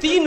3